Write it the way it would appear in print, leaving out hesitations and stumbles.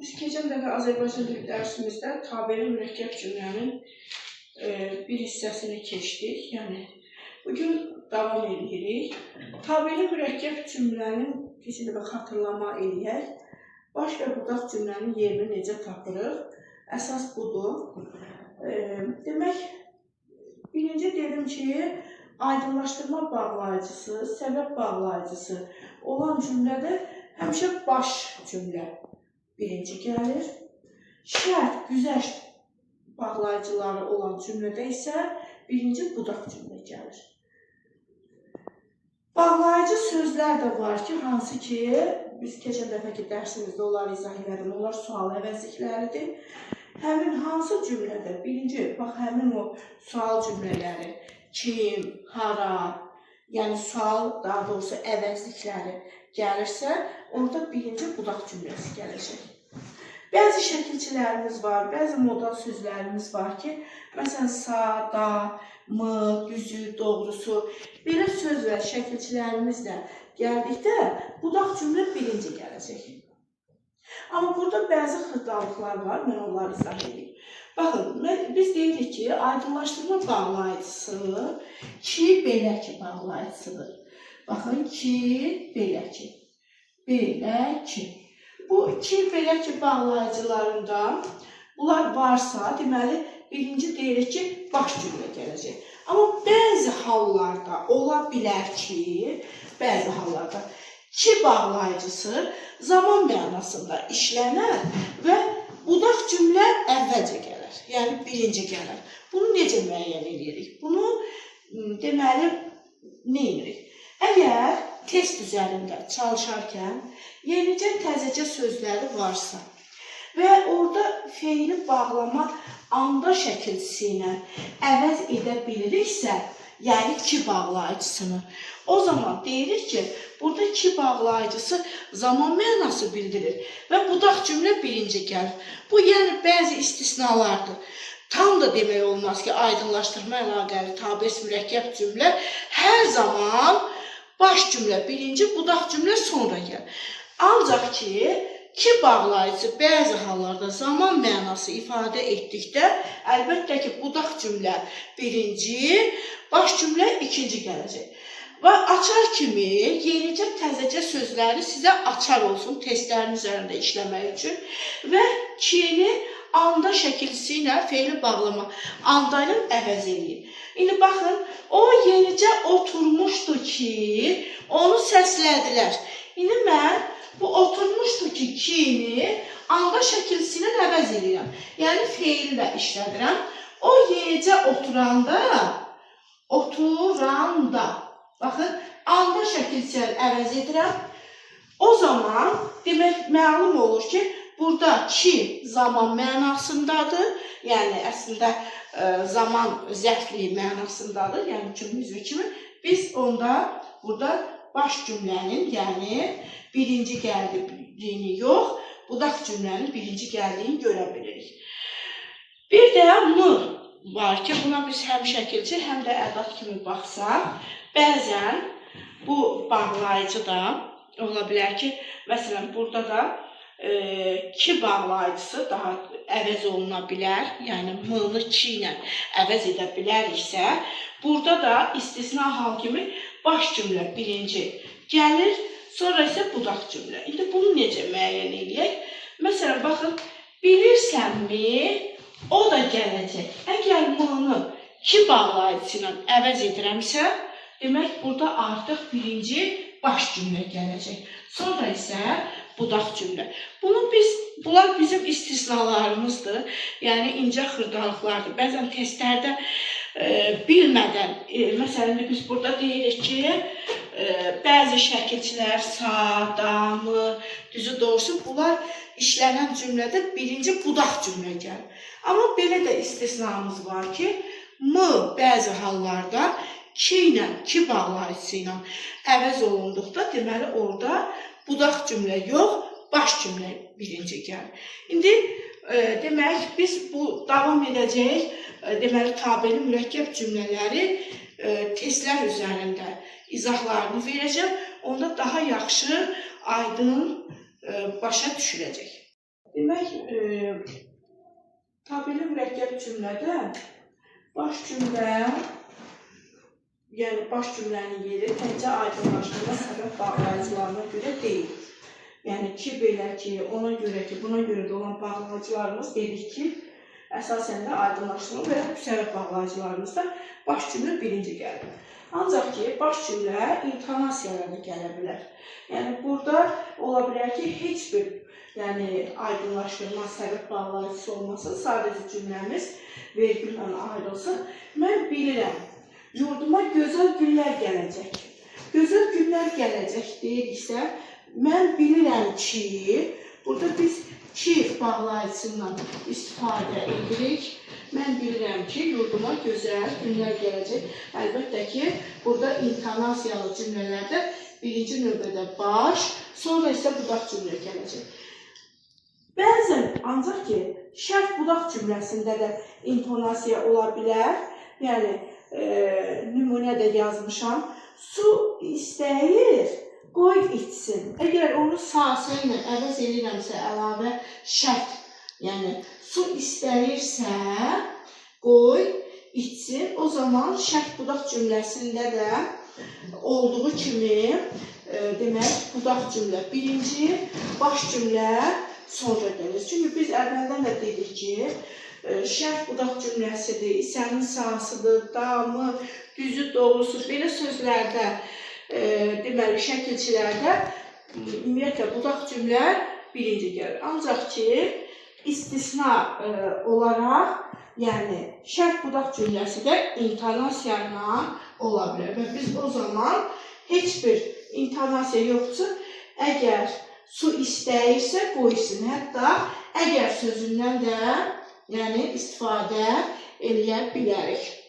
Biz keçən dəfə Azərbaycan dili dərsimizdə tabeli mürəkkəb cümlənin bir hissəsini keçdik. Yəni, bugün davam edirik. Tabeli mürəkkəb cümlənin keçən dəfə xatırlama eləyək. Baş və budaq cümlənin yerini necə tapırıq? Əsas budur. Demək, birinci dedim ki, aydınlaşdırma bağlayıcısı, səbəb bağlayıcısı olan cümlədə həmişə baş cümlə birinci gəlir. Şərt, güzəşt bağlayıcıları olan cümlədə isə birinci budaq cümlə gəlir. Bağlayıcı sözlər də var ki, hansı ki, biz keçən dəfəki dərsimizdə onları izah edirəm, onlar sual əvəzlikləridir. Həmin hansı cümlədə birinci, bax, həmin o sual cümlələri, kim, hara, yəni sual, daha doğrusu əvəzlikləri gəlirsə, orada birinci budaq cümləsi gələcək. Bəzi şəkilçilərimiz var, bəzi modal sözlərimiz var ki, məsələn, sa, da, mı, düzü, doğrusu, belə söz və şəkilçilərimizlə gəldikdə budaq cümlə birinci gələcək. Amma burada bəzi xırdalıqlar var, mən onları izah edeyim. Baxın, biz deyirik ki, aydınlaşdırma bağlayıcısı ki, belə ki bağlayıcısıdır. Baxın, ki, belə ki, belə ki. Bu ki, belə ki bağlayıcılarında bunlar varsa, deməli, birinci deyirik ki, baş cümlə gələcək. Amma bəzi hallarda ola bilər ki, bəzi hallarda ki bağlayıcısı zaman mənasında işlənər və budaq cümlə əvvəlcə gələr, yəni birinci gələr. Bunu necə müəyyən edirik? Bunu deməli, nə edirik? Əgər test üzərində çalışarkən yenicə təzəcə sözləri varsa və orada feili bağlama anda şəkilçisi ilə əvəz edə biliriksə, yəni ki bağlayıcısını, o zaman deyirik ki, burada ki bağlayıcısı zaman mənası bildirir və budaq cümlə birinci gəlir. Bu, yəni bəzi istisnalardır. Tam da demək olmaz ki, aydınlaşdırma əlaqəli tabes mürəkkəb cümlə hər zaman baş cümlə birinci, budaq cümlə sonra gəlir. Ancaq ki bağlayıcı bəzi hallarda zaman mənası ifadə etdikdə, əlbəttə ki, budaq cümlə birinci, baş cümlə ikinci gələcək. Və açar kimi yenicə təzəcə sözləri sizə açar olsun testlərin üzərində işləmək üçün və kini anda şəkilçisi ilə feili bağlama anda ilə əvəz edin. İndi baxın, o yenicə oturmuşdu ki, onu səslədilər. İndi mən bu oturmuşdu ki, kini anda şəkilçisi ilə əvəz edirəm. Yəni feili də işlədirəm. O yenicə oturanda, baxın, anda şəkilçisi əvəz edirəm. O zaman demək məlum olur ki, burada ki zaman mənasındadır, yəni əslində zaman zərfliyi mənasındadır, yəni cümlüzü kimi. Biz onda burada baş cümlənin, yəni birinci gəldiyini yox, budaq cümlənin birinci gəldiyini görə bilirik. Bir də mı var ki, buna biz həm şəkilçi, həm də ədat kimi baxsaq, bəzən bu bağlayıcı da ola bilər ki, məsələn, burada da ki bağlayıcısı daha əvəz oluna bilər, yəni mı-nı ki ilə əvəz edə biləriksə, burada da istisna hal kimi baş cümlə birinci gəlir, sonra isə budaq cümlə. İndi bunu necə müəyyən edək? Məsələn, baxın, bilirsənmi, o da gələcək. Əgər mı-nı ki bağlayıcısı ilə əvəz edirəmsə, demək, burada artıq birinci baş cümlə gələcək. Sonra isə budaq cümlə. Bunlar bizim istisnalarımızdır, yəni incə xırdalıqlardır. Bəzən testlərdə bilmədən, məsələn, biz burada deyirik ki, bəzi şəkilçilər, sa, da, mı, düzü, doğrusu, bunlar işlənən cümlədə birinci budaq cümlə gəlir. Amma belə də istisnamız var ki, mı bəzi hallarda ki ilə, ki bağlayıcısı ilə əvəz olunduqda, deməli, orada budaq cümlə yox, baş cümlə birinci gəlir. İndi, demək, biz bu davam edəcəyik, deməli, tabeli mürəkkəb cümlələri testlər üzərində izahlarını verəcəm. Onda daha yaxşı, aydın başa düşüləcək. Demək, tabeli mürəkkəb cümlədə baş cümlə, yəni baş cümlənin yeri təkcə aydınlaşdırma səbəb bağlayıcılarına görə deyil. Yəni ki, belə ki, ona görə ki, buna görə də olan bağlayıcılarımız dedik ki, əsasən də aydınlaşdırma və səbəb bağlayıcılarımızda baş cümlə birinci gəlir. Ancaq ki, baş cümlə intonasiyalarına gələ bilər. Yəni, burada ola bilər ki, heç bir aydınlaşdırma səbəb bağlayıcısı olmasın, sadəcə cümləmiz vergüllə ayrılsın. Mən bilirəm, yurduma gözəl günlər gələcək. Gözəl günlər gələcək deyiriksə, mən bilirəm ki, burada biz ki bağlayıcısından istifadə edirik. Mən bilirəm ki, yurduma gözəl günlər gələcək. Əlbəttə ki, burada intonasiyalı cümlələrdə birinci növbədə baş, sonra isə budaq cümlə gələcək. Bəzən, ancaq ki, şərt budaq cümləsində də intonasiya ola bilər. Yəni, nümunədə yazmışam. Su istəyir, qoy içsin. Əgər onu sası ilə əvəz edirəmsə, əlavə şərt, yəni su istəyirsə, qoy içsin. O zaman şərt budaq cümləsində də olduğu kimi, demək, budaq cümlə birinci, baş cümlə sonra gəlir. Çünki biz əvvəldən də dedik ki, şərt budaq cümləsidir, sənin sahasıdır, damı, düzü, doğrusu, belə sözlərdə, deməli, şəkilçilərdə ümumiyyətlə budaq cümlə birinci gəlir. Ancaq ki, istisna olaraq, yəni şərt budaq cümləsi də intonasiya ilə ola bilər. Və biz o zaman heç bir intonasiya yoxdursa, əgər su istəyirsə qoysun. Hətta əgər sözündən də istifadə eləyə bilərik.